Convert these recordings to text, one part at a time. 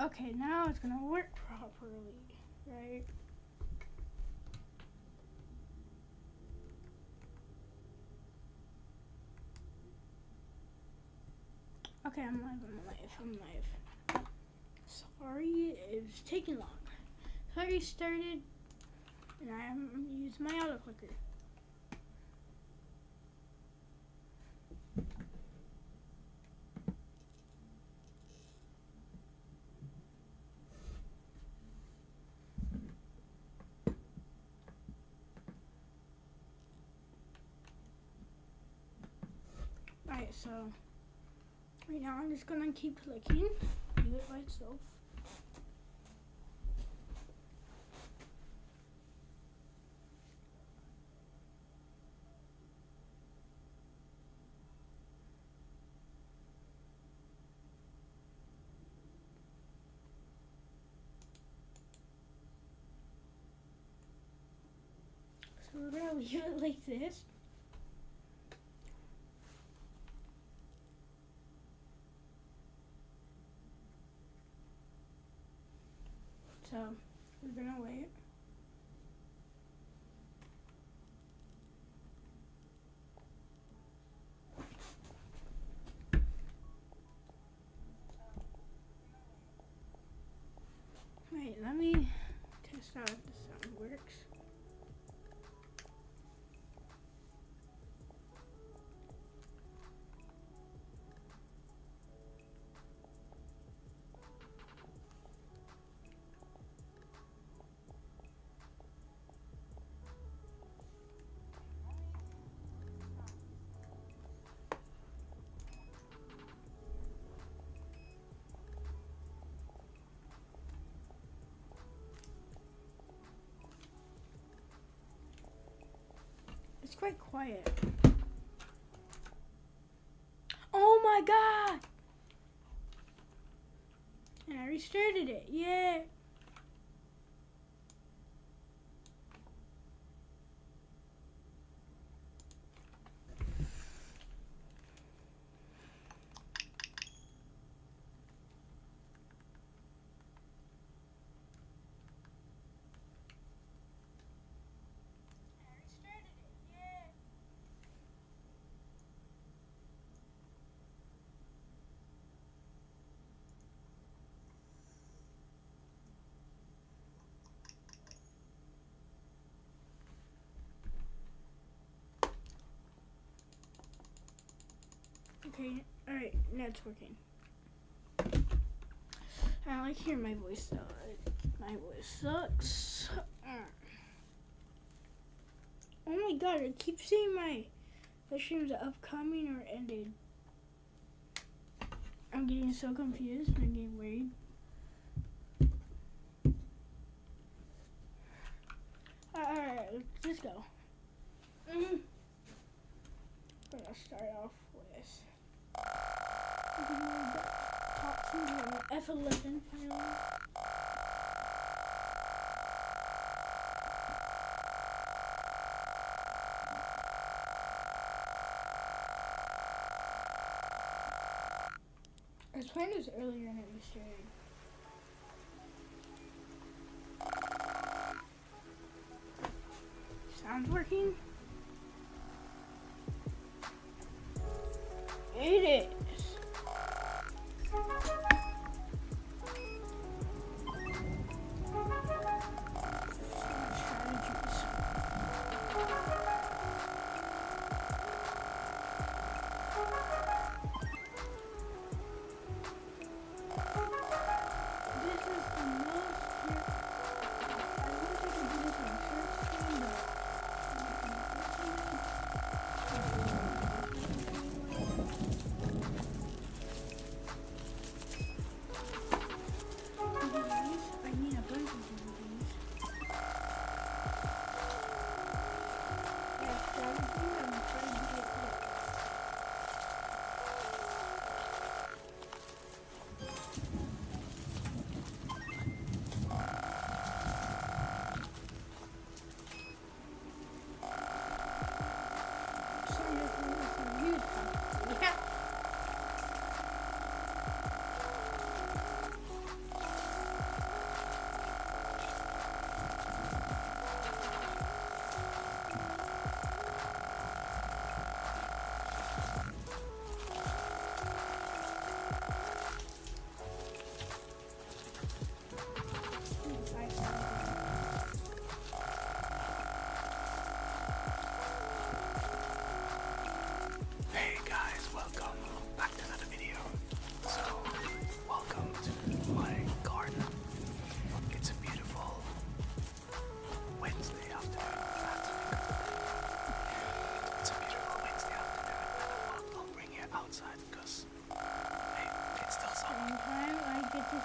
Okay, now it's gonna work properly, right? Okay, I'm live. Sorry, it was taking long. So I restarted, and I'm using my auto clicker. Alright, so right now I'm just gonna keep clicking, do it by itself. So we're gonna leave it like this. So we're gonna wait. Wait, let me test out if the sound works. It's quite quiet. Oh my god! And I restarted it. Yay! Okay, alright, now it's working. I don't like hearing my voice though. My voice sucks. Oh my god, I keep seeing my streams are upcoming or ended. I'm getting so confused and I'm getting worried. Alright, let's go. We're gonna start off with top two on F11 finally. I was playing this earlier and it restarted. Sounds working? It is.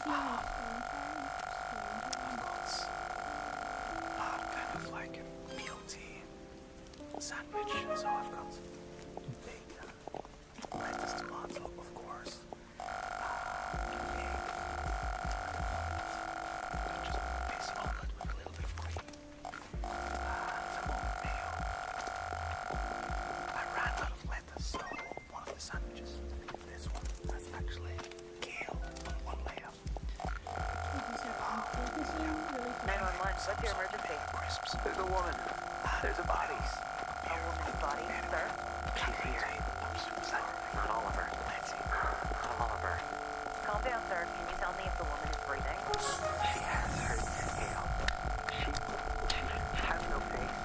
Kind of like BLT sandwich. So I've got bacon, lettuce, tomato, of course. Egg, just this omelet with a little bit of cream. Some more mayo. I ran out of lettuce, so one of the sandwiches, this one, has actually kale on one layer. 911, what's your emergency? Crisps. There's a woman. There's a body. A woman's body, sir? She's here. Not Oliver. Nancy. Not Oliver. Calm down, sir. Can you tell me if the woman is breathing? She has her tail. She has no face.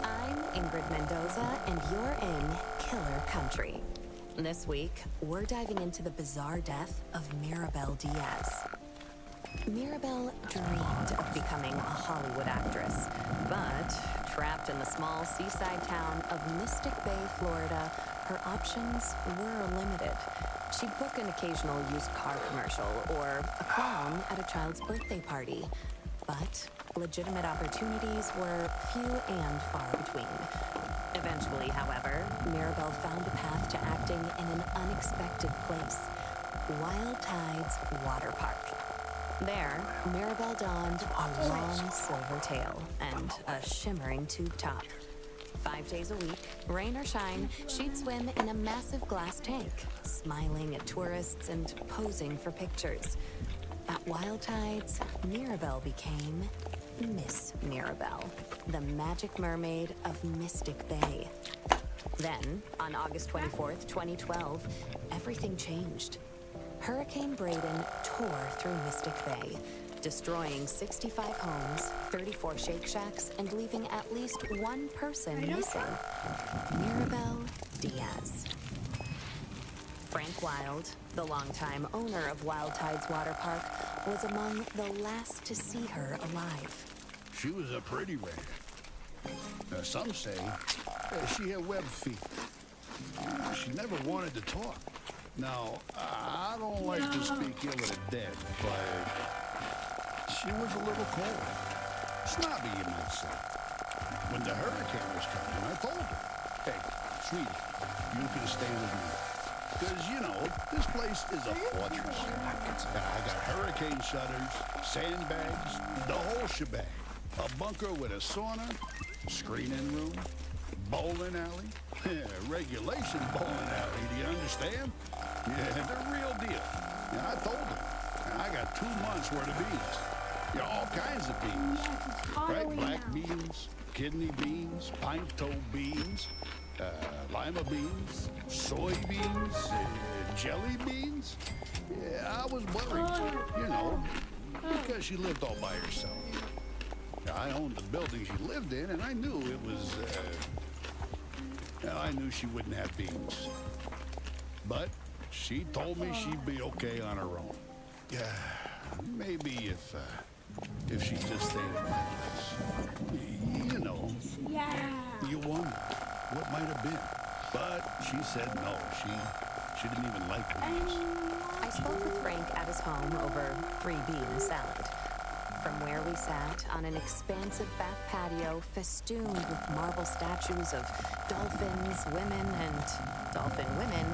I'm Ingrid Mendoza, and you're in Killer Country. This week, we're diving into the bizarre death of Mirabel Diaz. Mirabel dreamed of becoming a Hollywood actress, but trapped in the small seaside town of Mystic Bay, Florida, her options were limited. She'd book an occasional used car commercial or a clown at a child's birthday party, but legitimate opportunities were few and far between. Eventually, however, Mirabel found a path to acting in an unexpected place, Wild Tides Water Park. There, Mirabel donned a long silver tail and a shimmering tube top. 5 days a week, rain or shine, she'd swim in a massive glass tank, smiling at tourists and posing for pictures. At Wild Tides, Mirabel became Miss Mirabel, the magic mermaid of Mystic Bay. Then, on August 24th, 2012, everything changed. Hurricane Braden tore through Mystic Bay, destroying 65 homes, 34 Shake Shacks, and leaving at least one person missing. Mirabel Diaz. Frank Wild, the longtime owner of Wild Tides Water Park, was among the last to see her alive. She was a pretty red. Some say she had web feet. She never wanted to talk. Now, I don't like to speak ill of the dead, but she was a little cold. Snobby, you might say. When the hurricane was coming, I told her, hey, sweetie, you can stay with me. Because, you know, this place is a fortress. I got hurricane shutters, sandbags, the whole shebang. A bunker with a sauna, screening room, bowling alley. Regulation bowling alley, do you understand? Yeah, the real deal. Yeah, I told them. I got 2 months worth of beans. Yeah, all kinds of beans. Right? Black beans, kidney beans, pinto beans, lima beans, soybeans, jelly beans. Yeah, I was worried, you know, because she lived all by herself. I owned the building she lived in, and I knew it was, I knew she wouldn't have beans. But she told me she'd be okay on her own. Yeah, maybe if she just stayed at my place. You know, you wonder what might have been. But she said no, she didn't even like beans. I spoke with Frank at his home over 3 bean salad. From where we sat on an expansive back patio festooned with marble statues of dolphins, women, and dolphin women,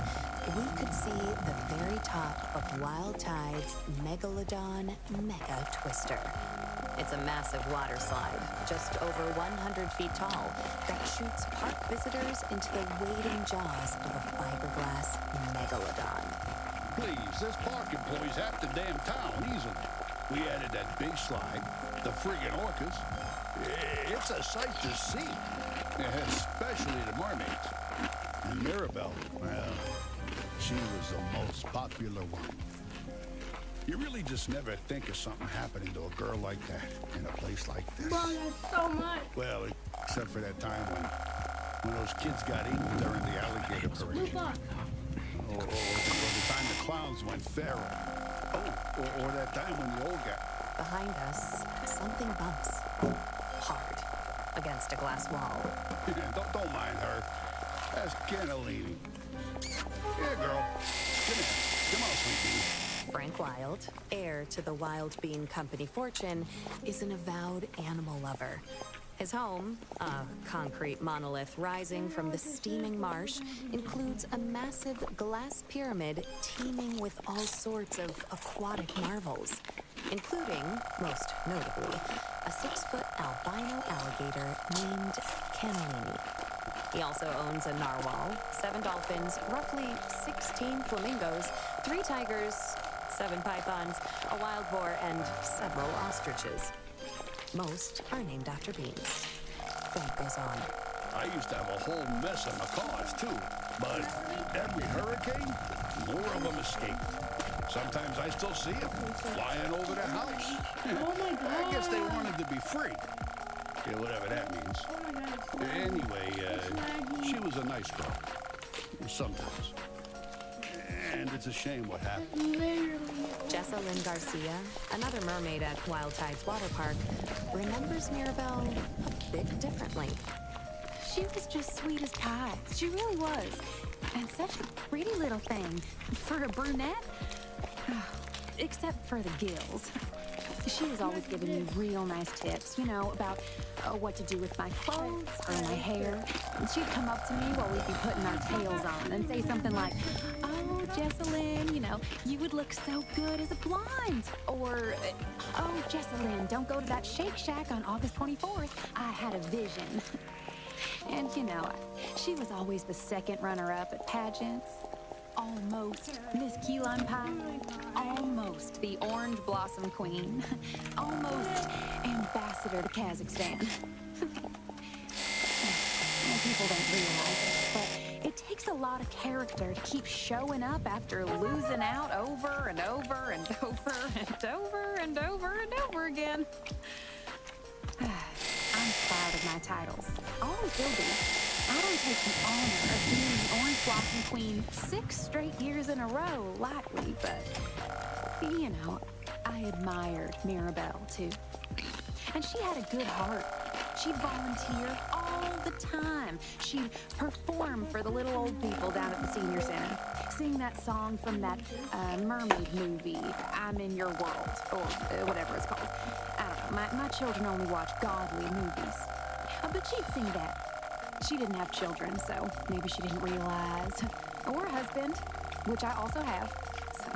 we could see the very top of Wild Tide's Megalodon Mega Twister. It's a massive water slide, just over 100 feet tall, that shoots park visitors into the waiting jaws of a fiberglass megalodon. Please, this park employs half the damn town easily. We added that big slide, the friggin' orcas. It's a sight to see, especially the mermaids. And Mirabel, well, she was the most popular one. You really just never think of something happening to a girl like that in a place like this. Wow, that's so much. Well, except for that time when those kids got eaten during the alligator parade. Or the time the clowns went feral. Or that time when the old guy... Behind us, something bumps hard against a glass wall. Don't mind her. That's cannellini. Here, girl. Come here. Come on, sweet pea. Frank Wild, heir to the Wild Bean Company fortune, is an avowed animal lover. His home, a concrete monolith rising from the steaming marsh, includes a massive glass pyramid teeming with all sorts of aquatic marvels, including, most notably, a 6-foot albino alligator named Cannellini. He also owns a narwhal, 7 dolphins, roughly 16 flamingos, 3 tigers, 7 pythons, a wild boar, and several ostriches. Most are named after beans. Frank goes on. I used to have a whole mess of macaws, too. But every hurricane, more of them escaped. Sometimes I still see them flying over the house. Oh my god. I guess they wanted to be free. Yeah, whatever that means. Oh my god. It's laggy. Anyway, she was a nice girl. Sometimes. And it's a shame what happened. Literally. Jessa Lynn Garcia, another mermaid at Wild Tides Water Park, remembers Mirabelle a bit differently. She was just sweet as pie. She really was. And such a pretty little thing. For a brunette. Except for the gills. She was always giving me real nice tips, you know, about what to do with my clothes or my hair. And she'd come up to me while we'd be putting our tails on and say something like, "Oh, Jessalyn, you know, you would look so good as a blonde." Or, "Oh, Jessalyn, don't go to that Shake Shack on August 24th. I had a vision." And, you know, she was always the second runner-up at pageants. Almost Miss Key Lime Pie. Almost the Orange Blossom Queen. Almost Ambassador to Kazakhstan. And people don't realize it, but it takes a lot of character to keep showing up after losing out over and over and over and over and over and over again. I'm proud of my titles. Always will be. I don't take the honor of being the Orange Blossom Queen 6 straight years in a row lightly, but, you know, I admired Mirabelle, too. And she had a good heart. She'd volunteer all the time. She'd perform for the little old people down at the senior center, sing that song from that mermaid movie, I'm in Your World, or whatever it's called. I don't know, my children only watch godly movies. But she'd sing that. She didn't have children, so maybe she didn't realize. Or a husband, which I also have. So.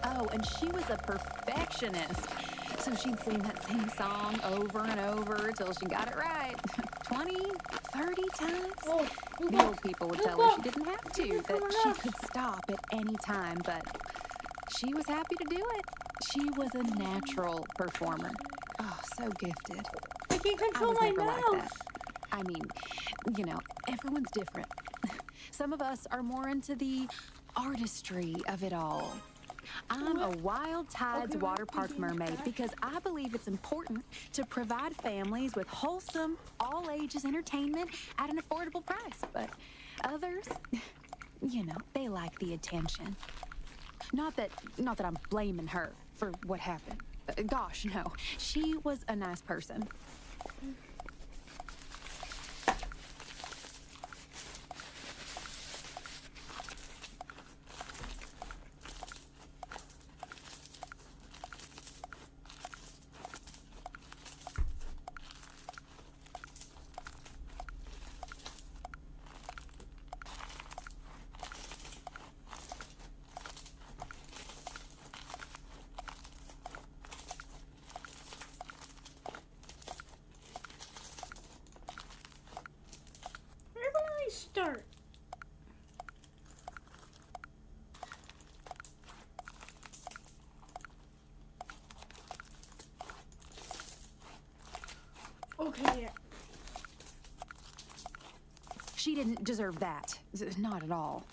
Oh, and she was a perfectionist. So she'd sing that same song over and over till she got it right. 20, 30 times. Oh, the old people would tell her she didn't have to, that she could stop at any time, but she was happy to do it. She was a natural performer. Oh, so gifted. I can't control was my never like mouth. that. I mean, you know, everyone's different. Some of us are more into the artistry of it all. I'm a Wild Tides Water Park mermaid because I believe it's important to provide families with wholesome, all-ages entertainment at an affordable price. But others, you know, they like the attention. Not that I'm blaming her for what happened. Gosh, no. She was a nice person. Where can I start? Okay, yeah. She didn't deserve that. Not at all.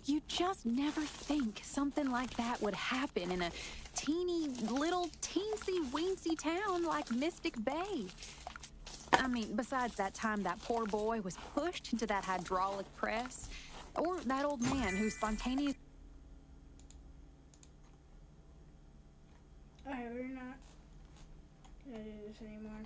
You just never think something like that would happen in a teeny little teensy-weensy town like Mystic Bay. I mean, besides that time that poor boy was pushed into that hydraulic press, or that old man who spontaneously... Alright, we're not gonna do this anymore.